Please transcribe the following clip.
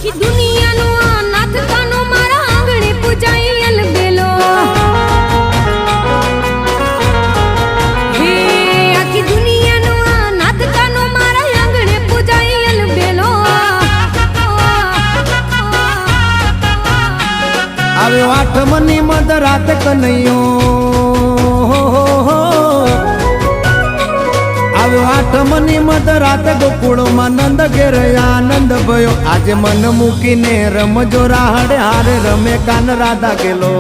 આખી દુનિયાનો આ નાથ કાનો મારા આંગણે પૂજાઈ અલબેલો હે આખી દુનિયાનો આ નાથ કાનો મારા આંગણે પૂજાઈ અલબેલો આવ્યો આઠમની મધરાત કનૈયો આવ્યો આઠમની મધરાત ગોકુળમાં નંદ ઘેર આનંદ ભયો આજે મન મૂકીને રમજો રાહડે હારે રમે કાન રાધા ગેલો